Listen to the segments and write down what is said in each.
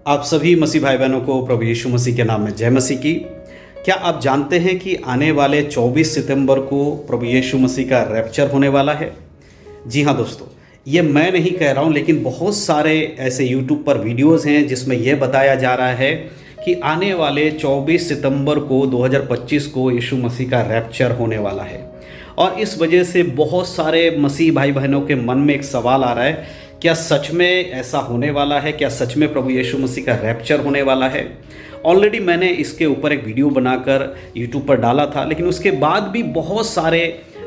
आप सभी मसीह भाई बहनों को प्रभु यीशु मसीह के नाम में जय मसीह की। क्या आप जानते हैं कि आने वाले 24 सितंबर को प्रभु यीशु मसीह का रैप्चर होने वाला है? जी हाँ दोस्तों, ये मैं नहीं कह रहा हूँ, लेकिन बहुत सारे ऐसे यूट्यूब पर वीडियोस हैं जिसमें यह बताया जा रहा है कि आने वाले 24 सितंबर को 2025 को यीशु मसीह का रैप्चर होने वाला है। और इस वजह से बहुत सारे मसीह भाई बहनों के मन में एक सवाल आ रहा है, क्या सच में ऐसा होने वाला है? क्या सच में प्रभु यीशु मसीह का रैप्चर होने वाला है? ऑलरेडी मैंने इसके ऊपर एक वीडियो बनाकर यूट्यूब पर डाला था, लेकिन उसके बाद भी बहुत सारे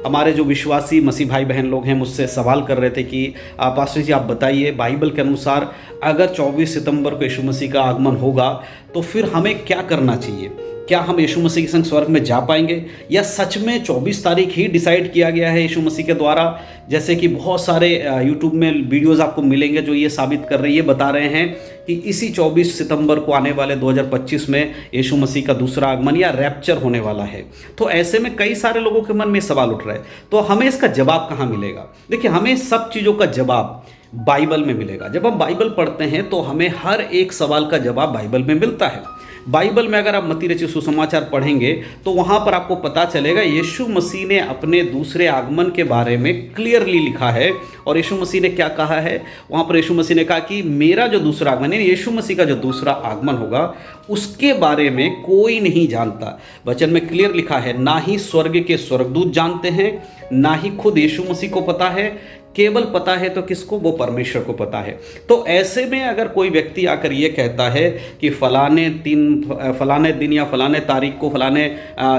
हमारे जो विश्वासी मसीह भाई बहन लोग हैं मुझसे सवाल कर रहे थे कि पास्टर जी आप बताइए, बाइबल के अनुसार अगर 24 सितंबर को यीशु मसीह का आगमन होगा तो फिर हमें क्या करना चाहिए? क्या हम यीशु मसीह के संग स्वर्ग में जा पाएंगे, या सच में 24 तारीख ही डिसाइड किया गया है यीशु मसीह के द्वारा? जैसे कि बहुत सारे यूट्यूब में वीडियोस आपको मिलेंगे जो ये साबित कर रहे हैं, ये बता रहे हैं कि इसी 24 सितंबर को आने वाले 2025 में यीशु मसीह का दूसरा आगमन या रैप्चर होने वाला है। तो ऐसे में कई सारे लोगों के मन में सवाल उठ रहा है, तो हमें इसका जवाब कहाँ मिलेगा? देखिए, हमें सब चीज़ों का जवाब बाइबल में मिलेगा। जब हम बाइबल पढ़ते हैं तो हमें हर एक सवाल का जवाब बाइबल में मिलता है। बाइबल में अगर आप मत्ती रचित सुसमाचार पढ़ेंगे तो वहाँ पर आपको पता चलेगा यीशु मसीह ने अपने दूसरे आगमन के बारे में क्लियरली लिखा है। और यीशु मसीह ने क्या कहा है वहाँ पर? यीशु मसीह ने कहा कि मेरा जो दूसरा आगमन है, यीशु मसीह का जो दूसरा आगमन होगा, उसके बारे में कोई नहीं जानता। वचन में क्लियर लिखा है, ना ही स्वर्ग के स्वर्गदूत जानते हैं, ना ही खुद यीशु मसीह को पता है। केवल पता है तो किसको? वो परमेश्वर को पता है। तो ऐसे में अगर कोई व्यक्ति आकर ये कहता है कि फलाने दिन या फलाने तारीख को फलाने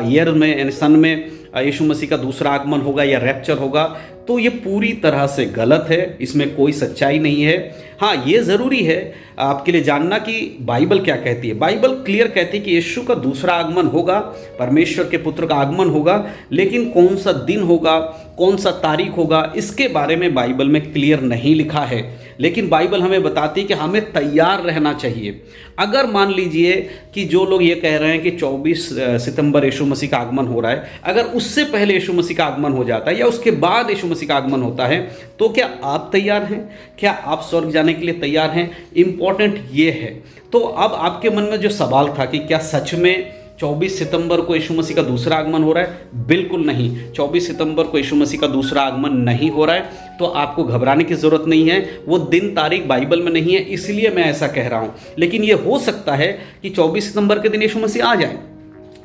ईयर में यानी सन में यीशु मसीह का दूसरा आगमन होगा या रैप्चर होगा, तो ये पूरी तरह से गलत है। इसमें कोई सच्चाई नहीं है। हाँ, ये ज़रूरी है आपके लिए जानना कि बाइबल क्या कहती है। बाइबल क्लियर कहती है कि यीशु का दूसरा आगमन होगा, परमेश्वर के पुत्र का आगमन होगा, लेकिन कौन सा दिन होगा, कौन सा तारीख होगा, इसके बारे में बाइबल में क्लियर नहीं लिखा है। लेकिन बाइबल हमें बताती है कि हमें तैयार रहना चाहिए। अगर मान लीजिए कि जो लोग ये कह रहे हैं कि 24 सितंबर यीशु मसीह का आगमन हो रहा है, अगर उससे पहले यीशु मसीह का आगमन हो जाता है या उसके बाद यीशु मसीह का आगमन होता है, तो क्या आप तैयार हैं? क्या आप स्वर्ग जाने के लिए तैयार हैं? इम्पॉर्टेंट ये है। तो अब आपके मन में जो सवाल था कि क्या सच में 24 सितंबर को यीशु मसीह का दूसरा आगमन हो रहा है? बिल्कुल नहीं, 24 सितंबर को यीशु मसीह का दूसरा आगमन नहीं हो रहा है। तो आपको घबराने की ज़रूरत नहीं है। वो दिन तारीख बाइबल में नहीं है, इसलिए मैं ऐसा कह रहा हूँ। लेकिन ये हो सकता है कि 24 सितंबर के दिन यीशु मसीह आ जाए।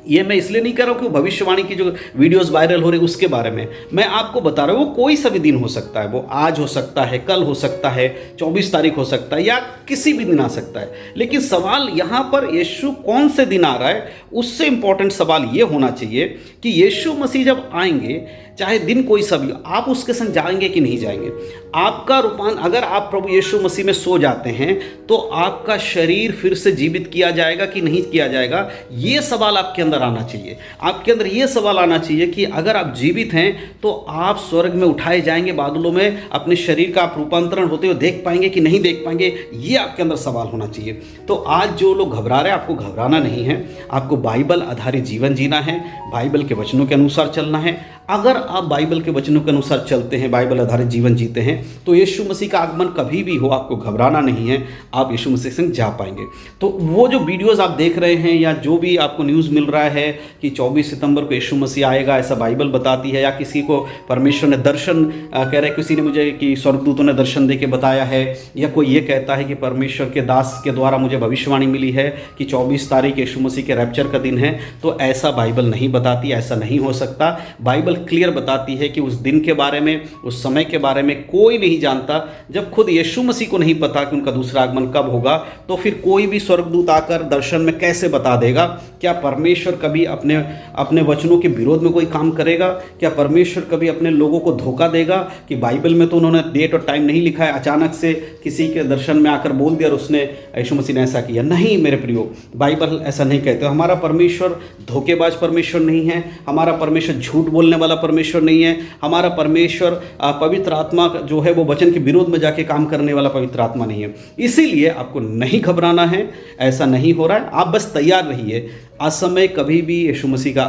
ये मैं इसलिए नहीं कर रहा हूँ कि भविष्यवाणी की जो वीडियोस वायरल हो रही है उसके बारे में मैं आपको बता रहा हूँ। वो कोई सा भी दिन हो सकता है, वो आज हो सकता है, कल हो सकता है, 24 तारीख हो सकता है, या किसी भी दिन आ सकता है। लेकिन सवाल यहाँ पर यीशु कौन से दिन आ रहा है, उससे इंपॉर्टेंट सवाल ये होना चाहिए कि यीशु मसीह जब आएंगे, चाहे दिन कोई सा भी, आप उसके संग जाएंगे कि नहीं जाएंगे? आपका रूपांतर, अगर आप प्रभु यीशु मसीह में सो जाते हैं तो आपका शरीर फिर से जीवित किया जाएगा कि नहीं किया जाएगा? ये सवाल आपके अंदर आना चाहिए। आपके अंदर ये सवाल आना चाहिए कि अगर आप जीवित हैं तो आप स्वर्ग में उठाए जाएंगे बादलों में, अपने शरीर का आप रूपांतरण होते हुए देख पाएंगे कि नहीं देख पाएंगे? ये आपके अंदर सवाल होना चाहिए। तो आज जो लोग घबरा रहे हैं, आपको घबराना नहीं है। आपको बाइबल आधारित जीवन जीना है, बाइबल के वचनों के अनुसार चलना है। अगर आप बाइबल के वचनों के अनुसार चलते हैं, बाइबल आधारित जीवन जीते हैं, तो यीशु मसीह का आगमन कभी भी हो, आपको घबराना नहीं है। आप यीशु मसीह से जा पाएंगे। तो वो जो वीडियोस आप देख रहे हैं या जो भी आपको न्यूज़ मिल रहा है कि 24 सितंबर को यीशु मसीह आएगा, ऐसा बाइबल बताती है, या किसी को परमेश्वर ने दर्शन कह रहे, किसी ने मुझे कि स्वर्गदूतों ने दर्शन दे के बताया है, या कोई ये कहता है कि परमेश्वर के दास के द्वारा मुझे भविष्यवाणी मिली है कि 24 तारीख यीशु मसीह के रैप्चर का दिन है, तो ऐसा बाइबल नहीं बताती। ऐसा नहीं हो सकता। बाइबल क्लियर बताती है कि उस दिन के बारे में, उस समय के बारे में कोई नहीं जानता। जब खुद यीशु मसीह को नहीं पता कि उनका दूसरा आगमन कब होगा, तो फिर कोई भी स्वर्गदूत आकर दर्शन में कैसे बता देगा? क्या परमेश्वर कभी अपने वचनों के विरोध में कोई काम करेगा? क्या परमेश्वर कभी अपने लोगों को धोखा देगा कि बाइबल में तो उन्होंने डेट और टाइम नहीं लिखा है, अचानक से किसी के दर्शन में आकर बोल दिया और उसने यीशु मसीह ने ऐसा किया? नहीं मेरे प्रियो, बाइबल ऐसा नहीं कहते। हमारा परमेश्वर धोखेबाज परमेश्वर नहीं है। हमारा परमेश्वर झूठ बोलने वाला परमेश्वर नहीं है। हमारा परमेश्वर पवित्र आत्मा जो है वो वचन के विरोध में जाके काम करने वाला पवित्र आत्मा नहीं है। इसीलिए आपको नहीं घबराना है, ऐसा नहीं हो रहा है। आप बस तैयार रहिए। असमय कभी भी यीशु मसीह का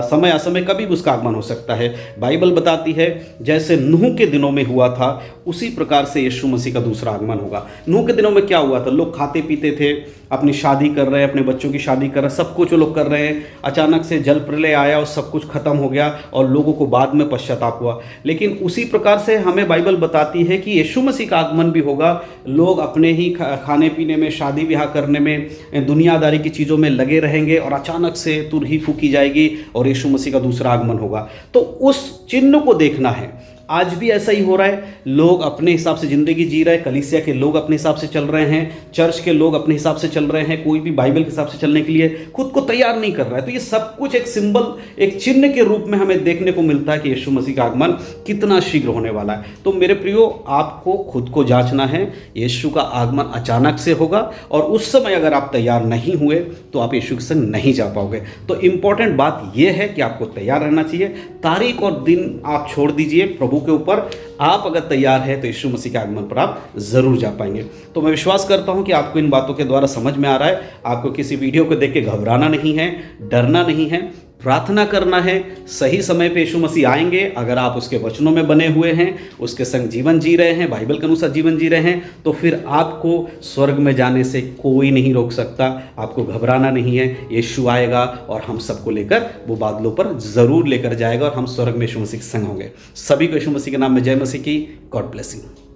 समय असमय कभी भी उसका आगमन हो सकता है। बाइबल बताती है जैसे नूह के दिनों में हुआ था उसी प्रकार से यीशु मसीह का दूसरा आगमन होगा। नूह के दिनों में क्या हुआ था? लोग खाते पीते थे, अपनी शादी कर रहे हैं, अपने बच्चों की शादी कर रहे हैं, सब कुछ वो लोग कर रहे हैं। अचानक से जल प्रलय आया और सब कुछ खत्म हो गया और लोगों को बाद में पश्चाताप हुआ। लेकिन उसी प्रकार से हमें बाइबल बताती है कि यीशु मसीह का आगमन भी होगा। लोग अपने ही खाने पीने में, शादी ब्याह करने में, दुनियादारी की चीज़ों में लगे रहेंगे और अचानक से तुरही फूकी जाएगी और यीशु मसीह का दूसरा आगमन होगा। तो उस चिन्ह को देखना है। आज भी ऐसा ही हो रहा है, लोग अपने हिसाब से ज़िंदगी जी रहे हैं, कलीसिया के लोग अपने हिसाब से चल रहे हैं, चर्च के लोग अपने हिसाब से चल रहे हैं, कोई भी बाइबल के हिसाब से चलने के लिए खुद को तैयार नहीं कर रहा है। तो ये सब कुछ एक सिंबल, एक चिन्ह के रूप में हमें देखने को मिलता है कि यीशु मसीह का आगमन कितना शीघ्र होने वाला है। तो मेरे प्रियो, आपको खुद को जांचना है। यीशु का आगमन अचानक से होगा और उस समय अगर आप तैयार नहीं हुए तो आप यीशु के संग नहीं जा पाओगे। तो इंपॉर्टेंट बात यह है कि आपको तैयार रहना चाहिए। तारीख और दिन आप छोड़ दीजिए प्रभु के ऊपर। आप अगर तैयार है तो यीशु मसीह के आगमन पर आप जरूर जा पाएंगे। तो मैं विश्वास करता हूं कि आपको इन बातों के द्वारा समझ में आ रहा है। आपको किसी वीडियो को देख के घबराना नहीं है, डरना नहीं है, प्रार्थना करना है। सही समय पे यीशु मसीह आएंगे। अगर आप उसके वचनों में बने हुए हैं, उसके संग जीवन जी रहे हैं, बाइबल के अनुसार जीवन जी रहे हैं, तो फिर आपको स्वर्ग में जाने से कोई नहीं रोक सकता। आपको घबराना नहीं है। यीशु आएगा और हम सबको लेकर वो बादलों पर जरूर लेकर जाएगा और हम स्वर्ग में यीशु मसीह के संग होंगे। सभी को यीशु मसीह के नाम में जय मसीह की। God bless you.